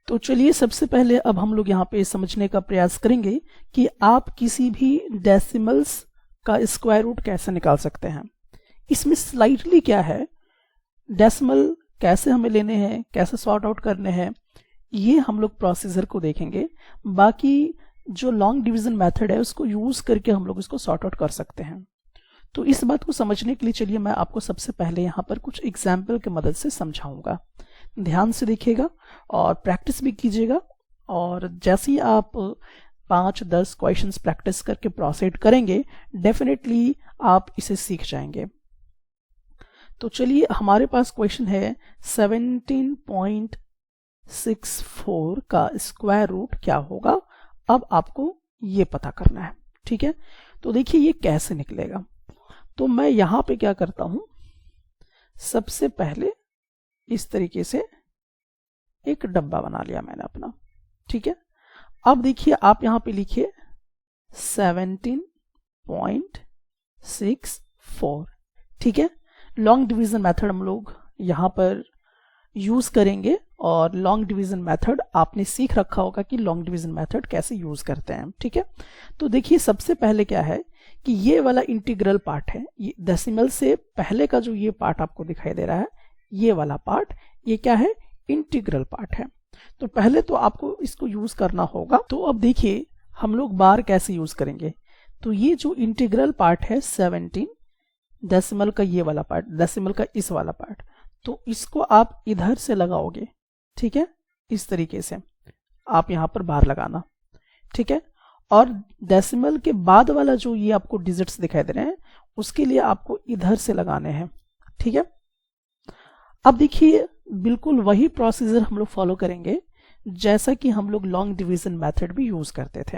तो चलिए सबसे पहले अब हम लोग यहाँ पे समझने का प्रयास करेंगे कि आप किसी भी डेसिमल्स का स्क्वायर रूट कैसे निकाल सकते हैं। इसमें स्लाइटली क्या है, डेसिमल कैसे हमें लेने हैं, कैसे सॉर्ट आउट करने हैं, ये हम लोग प्रोसीजर को देखेंगे। बाकी जो लॉन्ग डिवीजन मेथड है उसको यूज करके हम लोग इसको सॉर्ट आउट कर सकते हैं। तो इस बात को समझने के लिए चलिए मैं आपको सबसे पहले यहाँ पर कुछ एग्जाम्पल की मदद से समझाऊंगा। ध्यान से देखिएगा और प्रैक्टिस भी कीजिएगा, और जैसे ही आप 5-10 क्वेश्चंस प्रैक्टिस करके प्रोसीड करेंगे डेफिनेटली आप इसे सीख जाएंगे। तो चलिए हमारे पास क्वेश्चन है 17.64 का स्क्वायर रूट क्या होगा। अब आपको ये पता करना है, ठीक है। तो देखिए ये कैसे निकलेगा। तो मैं यहां पे क्या करता हूं, सबसे पहले इस तरीके से एक डब्बा बना लिया मैंने अपना, ठीक है। अब देखिए आप यहां पे लिखिए 17.64, ठीक है। लॉन्ग डिवीजन मेथड हम लोग यहां पर यूज करेंगे, और लॉन्ग डिवीजन मेथड आपने सीख रखा होगा कि लॉन्ग डिवीजन मेथड कैसे यूज करते हैं, ठीक है। तो देखिए सबसे पहले क्या है कि ये वाला इंटीग्रल पार्ट है, ये डेसिमल से पहले का जो ये पार्ट आपको दिखाई दे रहा है, ये वाला पार्ट, ये क्या है, इंटीग्रल पार्ट है। तो पहले तो आपको इसको यूज करना होगा। तो अब देखिए हम लोग बार कैसे यूज करेंगे। तो ये जो इंटीग्रल पार्ट है 17, डेसिमल का ये वाला पार्ट, डेसिमल का इस वाला पार्ट, तो इसको आप इधर से लगाओगे, ठीक है। इस तरीके से आप यहां पर बार लगाना, ठीक है। और डेसिमल के बाद वाला जो ये आपको डिजिट्स दिखाई दे रहे हैं उसके लिए आपको इधर से लगाने हैं, ठीक है। अब देखिए बिल्कुल वही प्रोसीजर हम लोग फॉलो करेंगे जैसा कि हम लोग लॉन्ग डिवीजन मेथड भी यूज करते थे।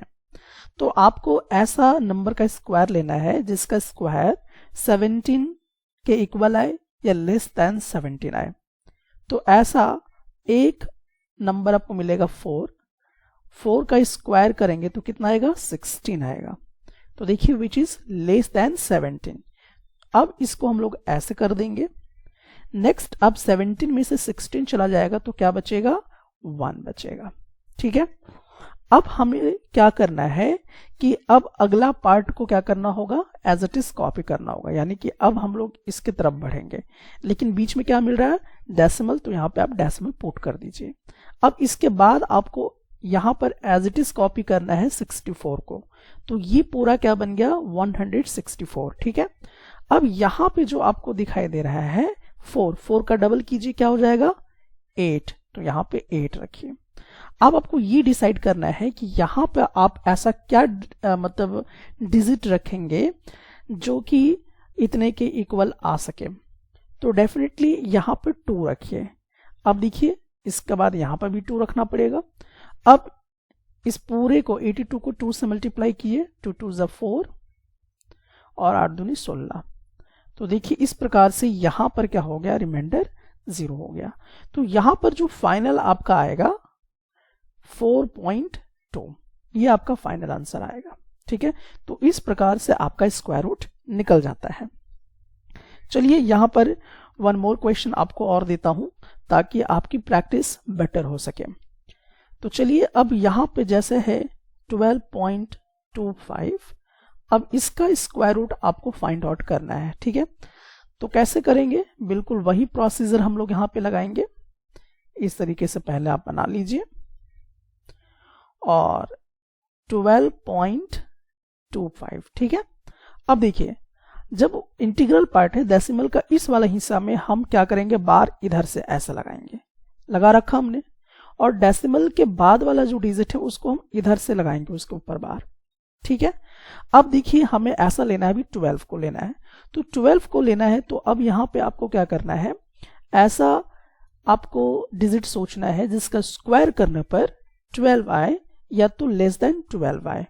तो आपको ऐसा नंबर का स्क्वायर लेना है जिसका स्क्वायर 17 के इक्वल आए या लेस देन 17 आए। तो ऐसा एक नंबर आपको मिलेगा 4 का स्क्वायर करेंगे तो कितना आएगा, 16 आएगा। तो देखिए विच इज लेस देन 17। अब इसको हम लोग ऐसे कर देंगे। नेक्स्ट अब 17 में से 16 चला जाएगा तो क्या बचेगा, 1 बचेगा, ठीक है। अब हमें क्या करना है कि अब अगला पार्ट को क्या करना होगा, एज इट इज कॉपी करना होगा। यानी कि अब हम लोग इसके तरफ बढ़ेंगे, लेकिन बीच में क्या मिल रहा है, डेसिमल, तो यहाँ पे आप डेसिमल पुट कर दीजिए। अब इसके बाद आपको यहाँ पर एज इट इज कॉपी करना है 64 को। तो ये पूरा क्या बन गया, 164, ठीक है। अब यहाँ पे जो आपको दिखाई दे रहा है 4 का डबल कीजिए, क्या हो जाएगा, 8। तो यहाँ पे 8 रखिए। अब आपको ये डिसाइड करना है कि यहाँ पे आप ऐसा क्या मतलब डिजिट रखेंगे जो कि इतने के इक्वल आ सके। तो डेफिनेटली यहाँ पे 2 रखिए। अब देखिए इसके बाद यहाँ पर भी 2 रखना पड़ेगा। अब इस पूरे को 82 को 2 से मल्टीप्लाई किए, 2 2 = 4 और 8 दूनी 16। तो देखिए इस प्रकार से यहाँ पर क्या हो गया, रिमाइंडर 0 हो गया। तो यहाँ पर जो फाइनल आपका आएगा 4.2, ये आपका फाइनल आंसर आएगा, ठीक है। तो इस प्रकार से आपका स्क्वायर रूट निकल जाता है। चलिए यहाँ पर वन मोर क्वेश्चन आपको और देता हूं ताकि आपकी प्रैक्टिस बेटर हो सके। तो चलिए अब यहाँ पे जैसे है 12.25, अब इसका स्क्वायर रूट आपको फाइंड आउट करना है, ठीक है। तो कैसे करेंगे, बिल्कुल वही प्रोसीजर हम लोग यहाँ पे लगाएंगे। इस तरीके से पहले आप बना लीजिए और 12.25, ठीक है। अब देखिए जब इंटीग्रल पार्ट है डेसिमल का इस वाला हिस्सा में हम क्या करेंगे, बार इधर से ऐसा लगाएंगे, लगा रखा हमने, और डेसिमल के बाद वाला जो डिजिट है उसको हम इधर से लगाएंगे उसके ऊपर बार, ठीक है। अब देखिए हमें ऐसा लेना है, अभी 12 को लेना है। तो 12 को लेना है तो अब यहाँ पे आपको क्या करना है, ऐसा आपको डिजिट सोचना है जिसका स्क्वायर करने पर 12 आए या तो लेस देन 12 आए।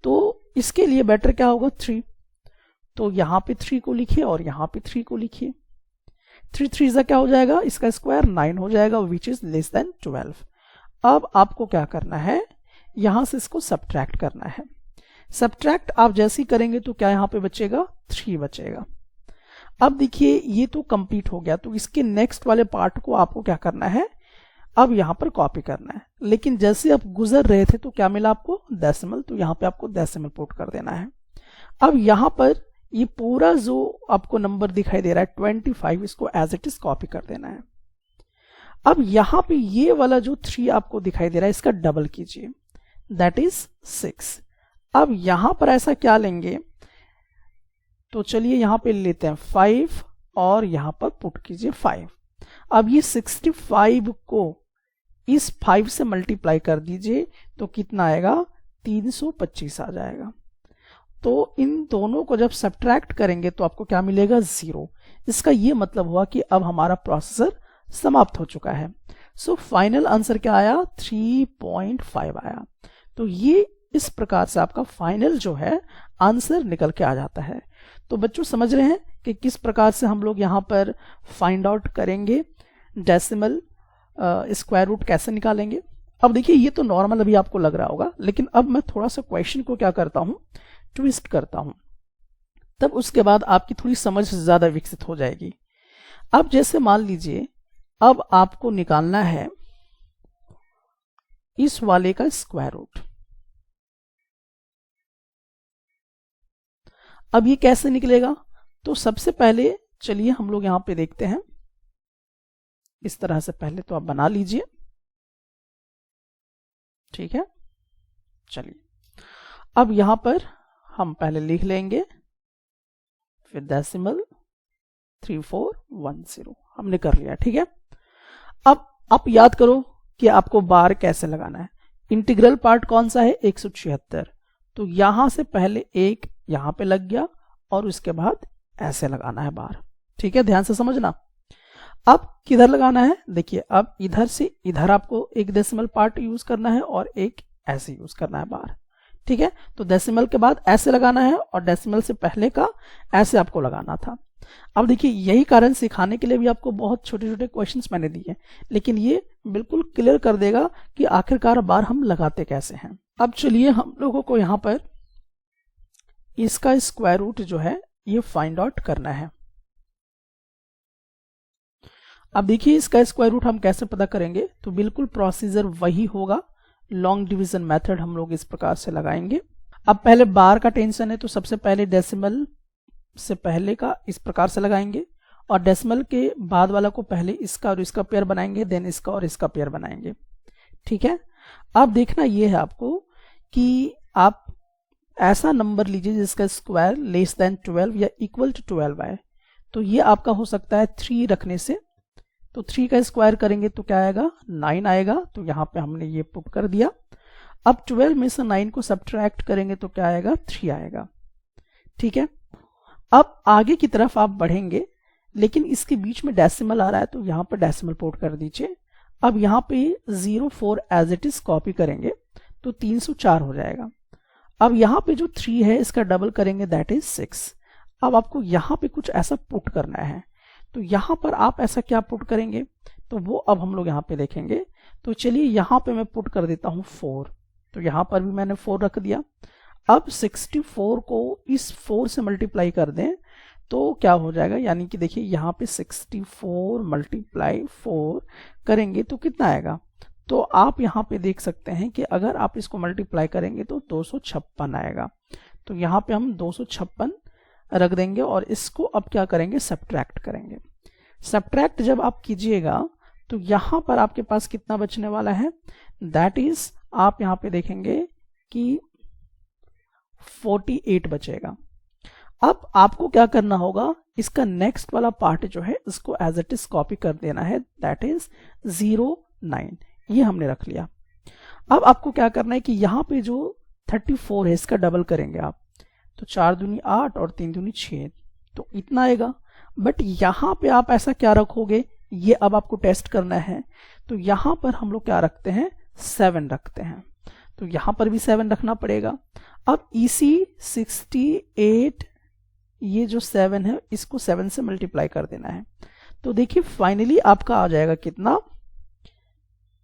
तो इसके लिए बेटर क्या होगा, 3। तो यहाँ पे 3 को लिखिए और यहाँ पे 3 को लिखिए। 3 3 क्या हो जाएगा, इसका स्क्वायर 9 हो जाएगा, विच इज लेस देन 12। अब आपको क्या करना है, यहां से इसको सब्ट्रैक्ट करना है। सब्ट्रैक्ट आप जैसे ही करेंगे तो क्या यहाँ पे बचेगा, 3 बचेगा। अब देखिए ये तो कंप्लीट हो गया, तो इसके नेक्स्ट वाले पार्ट को आपको क्या करना है, अब यहाँ पर कॉपी करना है, लेकिन जैसे आप गुजर रहे थे तो क्या मिला आपको, डेसिमल, तो यहाँ पे आपको डेसिमल पुट कर देना है। अब यहाँ पर ये पूरा जो आपको नंबर दिखाई दे रहा है 25, इसको एज इट इज कॉपी कर देना है। अब यहाँ पे ये वाला जो 3 आपको दिखाई दे रहा है इसका डबल कीजिए, दैट इज 6। अब यहाँ पर ऐसा क्या लेंगे, तो चलिए यहाँ पे लेते हैं 5 और यहाँ पर पुट कीजिए 5। अब ये 65 को इस 5 से मल्टीप्लाई कर दीजिए तो कितना आएगा, 325 आ जाएगा। तो इन दोनों को जब सब्ट्रैक्ट करेंगे तो आपको क्या मिलेगा, 0। इसका ये मतलब हुआ कि अब हमारा प्रोसेसर समाप्त हो चुका है। सो फाइनल आंसर क्या आया, 3.5 आया। तो ये इस प्रकार से आपका फाइनल जो है आंसर निकल के आ जाता है। तो बच्चों समझ रहे हैं कि किस प्रकार से हम लोग यहाँ पर फाइंड आउट करेंगे, डेसिमल स्क्वायर रूट कैसे निकालेंगे। अब देखिए ये तो नॉर्मल अभी आपको लग रहा होगा, लेकिन अब मैं थोड़ा सा क्वेश्चन को क्या करता हूं, ट्विस्ट करता हूं, तब उसके बाद आपकी थोड़ी समझ ज्यादा विकसित हो जाएगी। अब जैसे मान लीजिए अब आपको निकालना है इस वाले का स्क्वायर रूट। अब ये कैसे निकलेगा, तो सबसे पहले चलिए हम लोग यहां पे देखते हैं। इस तरह से पहले तो आप बना लीजिए, ठीक है। चलिए अब यहां पर हम पहले लिख लेंगे, फिर डेसिमल 3410 हमने कर लिया, ठीक है। अब आप याद करो कि आपको बार कैसे लगाना है। इंटीग्रल पार्ट कौन सा है, 176। तो यहां से पहले एक यहां पे लग गया और उसके बाद ऐसे लगाना है बार, ठीक है, ध्यान से समझना। अब किधर लगाना है, देखिए अब इधर से इधर आपको एक डेसिमल पार्ट यूज करना है और एक ऐसे यूज करना है बार, ठीक है। तो डेसिमल के बाद ऐसे लगाना है और डेसिमल से पहले का ऐसे आपको लगाना था। अब देखिए यही कारण सिखाने के लिए भी आपको बहुत छोटे छोटे क्वेश्चंस मैंने दिए, लेकिन ये बिल्कुल क्लियर कर देगा कि आखिरकार बार हम लगाते कैसे हैं। अब चलिए हम लोगों को यहाँ पर इसका स्क्वायर रूट जो है ये फाइंड आउट करना है। अब देखिए इसका स्क्वायर रूट हम कैसे पता करेंगे, तो बिल्कुल प्रोसीजर वही होगा, लॉन्ग डिवीजन मेथड हम लोग इस प्रकार से लगाएंगे। अब पहले बार का टेंशन है तो सबसे पहले डेसिमल से पहले का इस प्रकार से लगाएंगे और डेसिमल के बाद वाला को पहले इसका और इसका पेयर बनाएंगे, देन इसका और इसका पेयर बनाएंगे, ठीक है। अब देखना यह है आपको कि आप ऐसा नंबर लीजिए जिसका स्क्वायर लेस देन 12 या इक्वल टू 12 आए। तो ये आपका हो सकता है 3 रखने से, तो 3 का स्क्वायर करेंगे तो क्या आएगा, 9 आएगा। तो यहाँ पे हमने ये पुट कर दिया। अब 12 में से 9 को सब्ट्रैक्ट करेंगे तो क्या आएगा, 3 आएगा, ठीक है। अब आगे की तरफ आप बढ़ेंगे, लेकिन इसके बीच में डेसिमल आ रहा है तो यहाँ पर डेसिमल पुट कर दीजिए। अब यहाँ पे 04 एज इट इज कॉपी करेंगे तो 304 हो जाएगा। अब यहाँ पे जो 3 है इसका डबल करेंगे, दैट इज 6। अब आपको यहाँ पे कुछ ऐसा पुट करना है, तो यहाँ पर आप ऐसा क्या पुट करेंगे, तो वो अब हम लोग यहाँ पे देखेंगे। तो चलिए यहाँ पे मैं पुट कर देता हूँ 4, तो यहाँ पर भी मैंने 4 रख दिया। अब 64 को इस 4 से मल्टीप्लाई कर दें तो क्या हो जाएगा, यानी कि देखिए यहाँ पे 64 मल्टीप्लाई 4 करेंगे तो कितना आएगा, तो आप यहाँ पे देख सकते हैं कि अगर आप इसको मल्टीप्लाई करेंगे तो 256 आएगा। तो यहाँ पे हम 256 रख देंगे और इसको अब क्या करेंगे, सब्ट्रैक्ट करेंगे। सब्ट्रैक्ट जब आप कीजिएगा तो यहाँ पर आपके पास कितना बचने वाला है, दैट इज आप यहाँ पे देखेंगे कि 48 बचेगा। अब आपको क्या करना होगा, इसका नेक्स्ट वाला पार्ट जो है इसको एज इट इज कॉपी कर देना है, दैट इज 09, ये हमने रख लिया। अब आपको क्या करना है कि यहाँ पे जो 34 है इसका डबल करेंगे आप, तो 4 दूनी 8 और 3 दूनी 6, तो इतना आएगा। बट यहाँ पे आप ऐसा क्या रखोगे, ये अब आपको टेस्ट करना है। तो यहाँ पर हम लोग क्या रखते हैं, 7 रखते हैं, तो यहाँ पर भी 7 रखना पड़ेगा। अब इसी 68 ये जो 7 है इसको 7 से मल्टीप्लाई कर देना है। तो देखिए फाइनली आपका आ जाएगा कितना,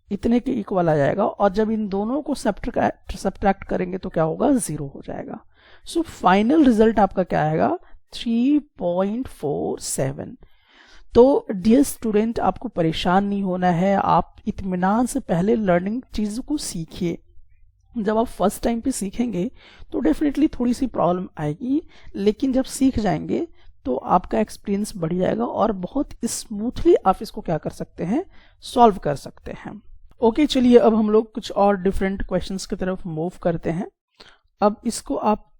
इतने के इक्वल आ जाएगा। और जब इन दोनों को सब्ट्रैक्ट करेंगे तो क्या होगा, 0 हो जाएगा। सो फाइनल रिजल्ट आपका क्या आएगा, 3.47। तो डियर स्टूडेंट, आपको परेशान नहीं होना है, आप इत्मीनान से पहले लर्निंग चीज़ों को सीखिए। जब आप फर्स्ट टाइम पे सीखेंगे तो डेफिनेटली थोड़ी सी प्रॉब्लम आएगी, लेकिन जब सीख जाएंगे तो आपका एक्सपीरियंस बढ़ जाएगा और बहुत स्मूथली आप इसको क्या कर सकते हैं, सॉल्व कर सकते हैं। ओके, चलिए अब हम लोग कुछ और डिफरेंट क्वेश्चंस की तरफ मूव करते हैं। अब इसको आप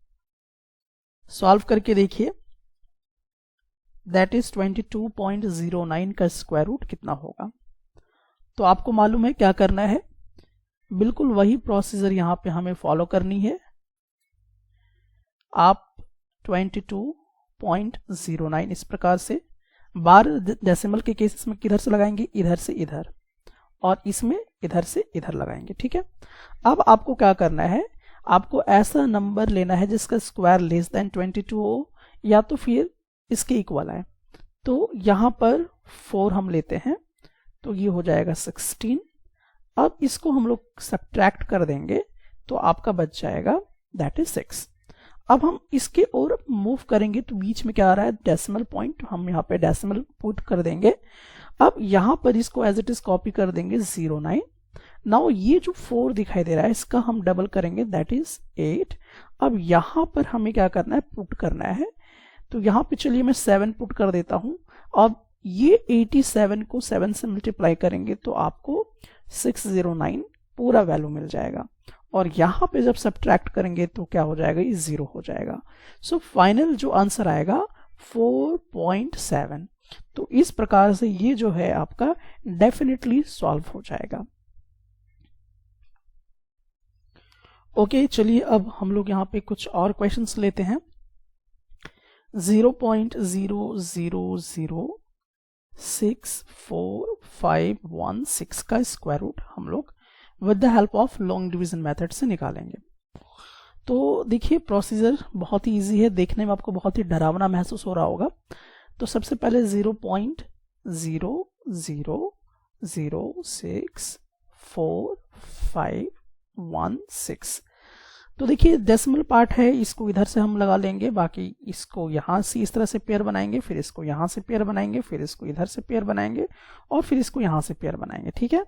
सॉल्व करके देखिए, दैट इज 22.09 का स्क्वायर रूट कितना होगा। तो आपको मालूम है क्या करना है, बिल्कुल वही प्रोसीजर यहां पे हमें फॉलो करनी है। आप 22.09 इस प्रकार से, बार डेसिमल के केसेस में किधर से लगाएंगे, इधर से इधर, और इसमें इधर से इधर लगाएंगे, ठीक है। अब आपको क्या करना है, आपको ऐसा नंबर लेना है जिसका स्क्वायर लेस देन 22 हो या तो फिर इसके इक्वल है। तो यहां पर 4 हम लेते हैं, तो ये हो जाएगा 16। अब इसको हम लोग सब्ट्रैक्ट कर देंगे तो आपका बच जाएगा दैट इज 6। अब हम इसके और मूव करेंगे तो बीच में क्या आ रहा है, डेसिमल पॉइंट, हम यहाँ पे डेसिमल पुट कर देंगे। अब यहां पर इसको एज इट इज कॉपी कर देंगे 09। नाउ ये जो 4 दिखाई दे रहा है इसका हम डबल करेंगे, दैट इज 8। अब यहां पर हमें क्या करना है, पुट करना है। तो यहां पे चलिए मैं 7 पुट कर देता हूं। अब ये 87 को 7 से मल्टीप्लाई करेंगे तो आपको 609 पूरा वैल्यू मिल जाएगा, और यहां पे जब सब्ट्रैक्ट करेंगे तो क्या हो जाएगा, ये 0 हो जाएगा। सो फाइनल जो आंसर आएगा 4.7। तो इस प्रकार से ये जो है आपका डेफिनेटली सॉल्व हो जाएगा। ओके, चलिए अब हम लोग यहाँ पे कुछ और क्वेश्चंस लेते हैं। 0.0006451 का स्क्वायर रूट हम लोग with the help of long division method से निकालेंगे। तो देखिए प्रोसीजर बहुत ही इजी है, देखने में आपको बहुत ही डरावना महसूस हो रहा होगा। तो सबसे पहले 0.0006451 तो देखिए डेसिमल पार्ट है, इसको इधर से हम लगा लेंगे, बाकी इसको यहाँ से इस तरह से पेयर बनाएंगे, फिर इसको यहाँ से पेयर बनाएंगे, फिर इसको इधर से पेयर बनाएंगे, और फिर इसको यहाँ से पेयर बनाएंगे, ठीक है।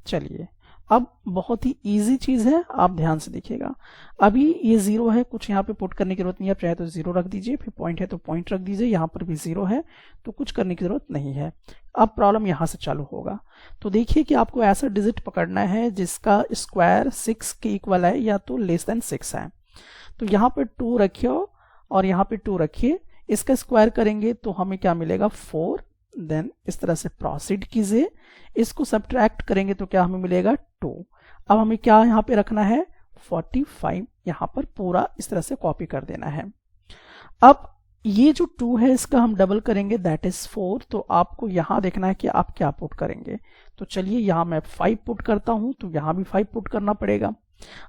चलिए अब बहुत ही इजी चीज है, आप ध्यान से देखिएगा। अभी ये 0 है, कुछ यहाँ पे पुट करने की जरूरत नहीं है, आप चाहे तो 0 रख दीजिए, फिर पॉइंट है तो पॉइंट रख दीजिए, यहाँ पर भी 0 है तो कुछ करने की जरूरत नहीं है। अब प्रॉब्लम यहाँ से चालू होगा। तो देखिए कि आपको ऐसा डिजिट पकड़ना है जिसका स्क्वायर 6 के इक्वल है या तो लेस देन 6 है। तो यहाँ पे 2 रखिए और यहाँ पे 2 रखिए, इसका स्क्वायर करेंगे तो हमें क्या मिलेगा, 4। देन इस तरह से प्रोसीड कीजिए, इसको सब्ट्रैक्ट करेंगे तो क्या हमें मिलेगा, 2। अब हमें क्या यहाँ पे रखना है, 45 यहाँ पर पूरा इस तरह से कॉपी कर देना है। अब ये जो 2 है इसका हम डबल करेंगे, दैट इज 4। तो आपको यहाँ देखना है कि आप क्या पुट करेंगे। तो चलिए यहाँ मैं 5 पुट करता हूं, तो यहाँ भी 5 पुट करना पड़ेगा।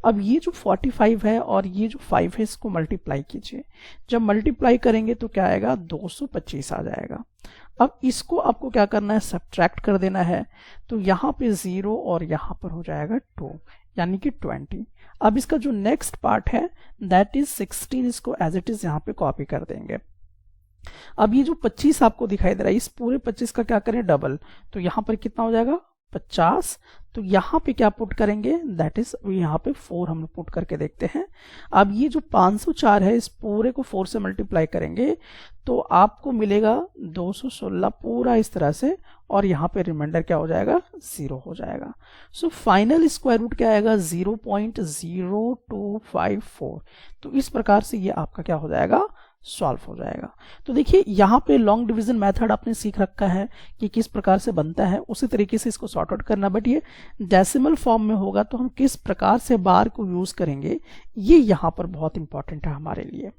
अब ये जो 45 है और ये जो 5 है इसको मल्टीप्लाई कीजिए, जब मल्टीप्लाई करेंगे तो क्या आएगा, 225 आ जाएगा। अब इसको आपको क्या करना है, सब्ट्रैक्ट कर देना है। तो यहाँ पे 0 और यहाँ पर हो जाएगा 2, यानी कि 20। अब इसका जो नेक्स्ट पार्ट है दैट इज 16, इसको एज इट इज यहाँ पे कॉपी कर देंगे। अब ये जो 25 आपको दिखाई दे रहा है, इस पूरे 25 का क्या करें, डबल। तो यहाँ पर कितना हो जाएगा, 50। तो यहाँ पे क्या पुट करेंगे, दैट इज यहाँ पे 4 हम पुट करके देखते हैं। अब ये जो 504 है इस पूरे को 4 से मल्टीप्लाई करेंगे तो आपको मिलेगा 216 पूरा इस तरह से, और यहाँ पे रिमाइंडर क्या हो जाएगा, 0 हो जाएगा। सो फाइनल स्क्वायर रूट क्या आएगा, 0.0254। तो इस प्रकार से ये आपका क्या हो जाएगा, सॉल्व हो जाएगा। तो देखिए यहाँ पे लॉन्ग डिवीजन मेथड आपने सीख रखा है कि किस प्रकार से बनता है, उसी तरीके से इसको सॉर्ट आउट करना। बट ये डेसिमल फॉर्म में होगा तो हम किस प्रकार से बार को यूज करेंगे, ये यहाँ पर बहुत इंपॉर्टेंट है हमारे लिए।